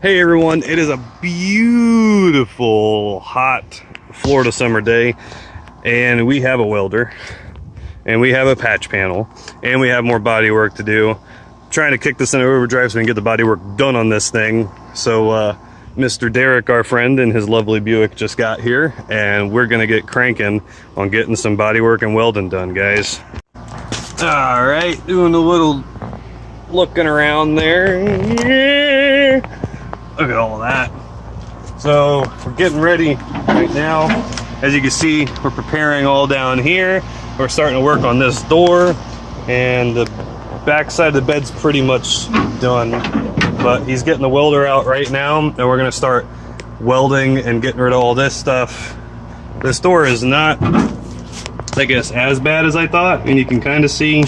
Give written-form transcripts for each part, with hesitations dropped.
Hey everyone, it is a beautiful, hot Florida summer day, and we have a welder, and we have a patch panel, and we have more body work to do. Trying to kick this into overdrive so we can get the body work done on this thing. So Mr. Derek, our friend, and his lovely Buick just got here, and we're gonna get cranking on getting some body work and welding done, guys. All right, doing a little looking around there. Yeah. Look at all that. So we're getting ready right now. As you can see, we're preparing all down here. We're starting to work on this door, and the back side of the bed's pretty much done. But he's getting the welder out right now, and we're gonna start welding and getting rid of all this stuff. This door is not, I guess, as bad as I thought, and you can kind of see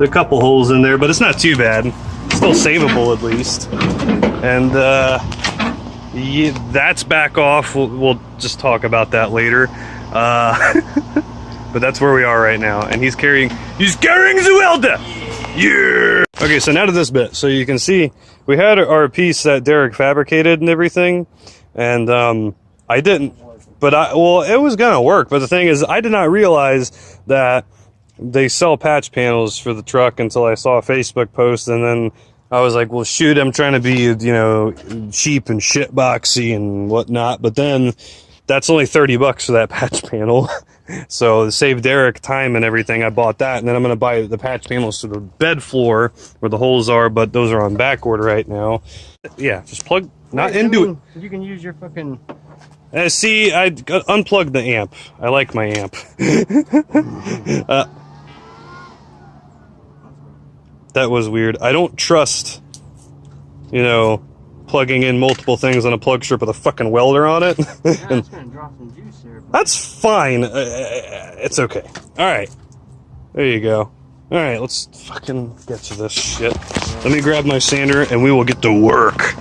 a couple holes in there, but it's not too bad. Still savable at least. And yeah, that's back off. We'll just talk about that later. But that's where we are right now, and he's carrying the welder. Yeah. Okay, so now to this bit. So you can see we had our piece that Derek fabricated and everything, and I didn't, but well, it was gonna work. But the thing is, I did not realize that they sell patch panels for the truck until I saw a Facebook post, and then I was like, well, shoot, I'm trying to be, you know, cheap and shitboxy and whatnot, but then that's only 30 bucks for that patch panel. So to save Derek time and everything, I bought that, and then I'm going to buy the patch panels for the bed floor where the holes are, but those are on back order right now. Yeah, just plug, not into it. You can use your fucking... See, I unplugged the amp. I like my amp. That was weird. I don't trust, you know, plugging in multiple things on a plug strip with a fucking welder on it. Yeah, it's gonna drop some juice here. That's fine. It's okay. All right. There you go. All right, let's fucking get to this shit. Let me grab my sander and we will get to work.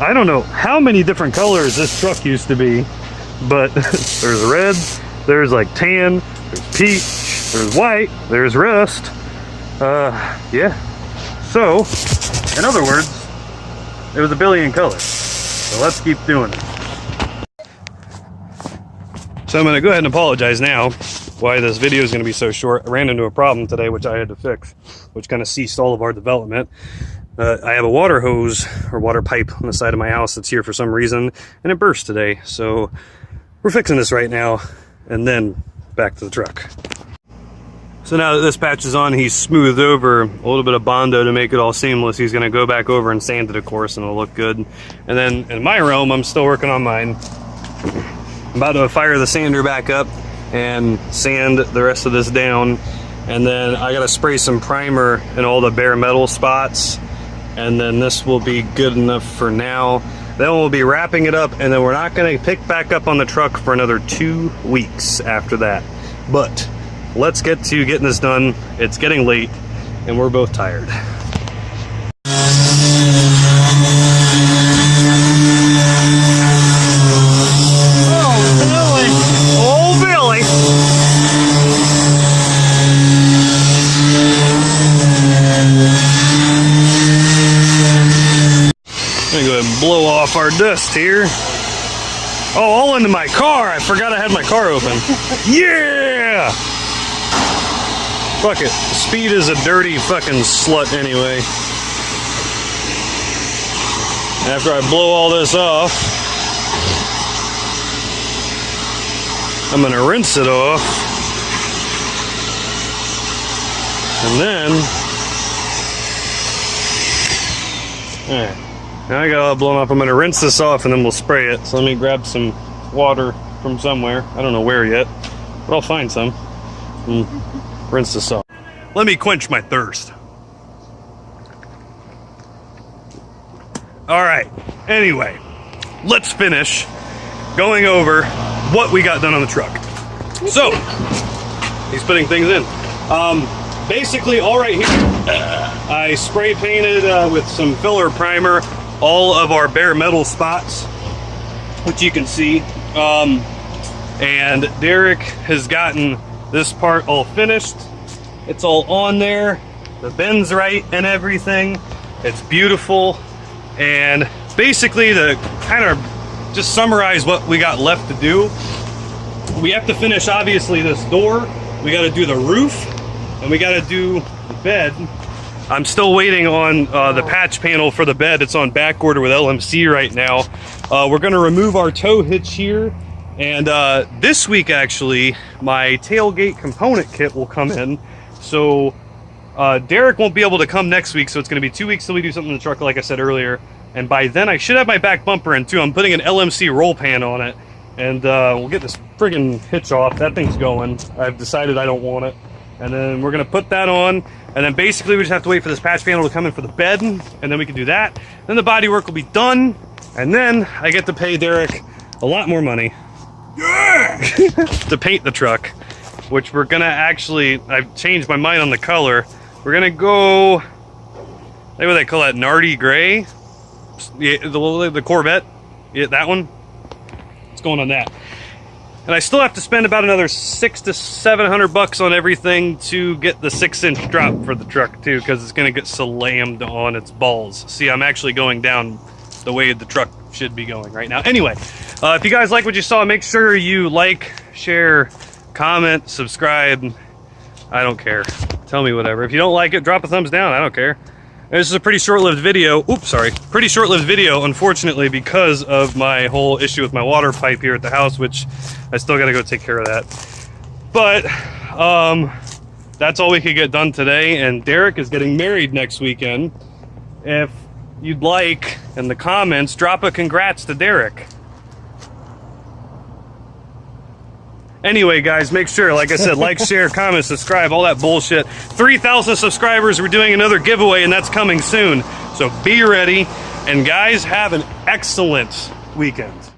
I don't know how many different colors this truck used to be, but there's red, there's like tan, there's peach, there's white, there's rust. Yeah. So, in other words, it was a billion colors. So let's keep doing it. So I'm going to go ahead and apologize now why this video is going to be so short. I ran into a problem today which I had to fix, which kind of ceased all of our development. I have a water hose or water pipe on the side of my house that's here for some reason, and it burst today. So we're fixing this right now, and then back to the truck. So now that this patch is on, he's smoothed over a little bit of Bondo to make it all seamless. He's gonna go back over and sand it, of course, and it'll look good. And then in my realm, I'm still working on mine. I'm about to fire the sander back up and sand the rest of this down. And then I gotta spray some primer in all the bare metal spots. And then this will be good enough for now. Then we'll be wrapping it up, and then we're not gonna pick back up on the truck for another 2 weeks after that. But let's get to getting this done. It's getting late, and we're both tired. Oh, Billy! I'm gonna go ahead and blow off our dust here. Oh, all into my car. I forgot I had my car open. Yeah! Fuck it. Speed is a dirty fucking slut anyway. After I blow all this off, I'm gonna rinse it off. And then, alright. Now I got it all blown off. I'm gonna rinse this off and then we'll spray it. So let me grab some water from somewhere. I don't know where yet, but I'll find some and rinse this off. Let me quench my thirst. All right, anyway, let's finish going over what we got done on the truck. So, he's putting things in. basically all right here, I spray painted with some filler primer all of our bare metal spots, which you can see. And Derek has gotten this part all finished. It's all on there. The bend's right and everything. It's beautiful. And basically, to kind of just summarize what we got left to do, we have to finish obviously this door. We got to do the roof, and we got to do the bed. I'm still waiting on the patch panel for the bed. It's on back order with LMC right now. We're going to remove our tow hitch here. And this week, actually, my tailgate component kit will come in. So Derek won't be able to come next week, so it's going to be 2 weeks till we do something in the truck, like I said earlier. And by then, I should have my back bumper in, too. I'm putting an LMC roll pan on it. And we'll get this friggin' hitch off. That thing's going. I've decided I don't want it. And then we're going to put that on. And then basically, we just have to wait for this patch panel to come in for the bed. And then we can do that. Then the body work will be done. And then I get to pay Derek a lot more money. To paint the truck, which we're gonna actually, I've changed my mind on the color. We're gonna go, what do they call that, Nardy Gray? Yeah, the Corvette, yeah, that one. It's going on that. And I still have to spend about another $600 to $700 on everything to get the 6-inch drop for the truck too, because it's gonna get slammed on its balls. See, I'm actually going down the way the truck should be going right now. Anyway, if you guys like what you saw, make sure you like, share, comment, subscribe. I don't care. Tell me whatever. If you don't like it, drop a thumbs down. I don't care. This is a pretty short-lived video. Oops, sorry. Pretty short-lived video, unfortunately, because of my whole issue with my water pipe here at the house, which I still got to go take care of that. But that's all we could get done today, and Derek is getting married next weekend. If you'd like, in the comments, drop a congrats to Derek. Anyway, guys, make sure, like I said, like, share, comment, subscribe, all that bullshit. 3,000 subscribers, we're doing another giveaway, and that's coming soon. So be ready. And guys, have an excellent weekend.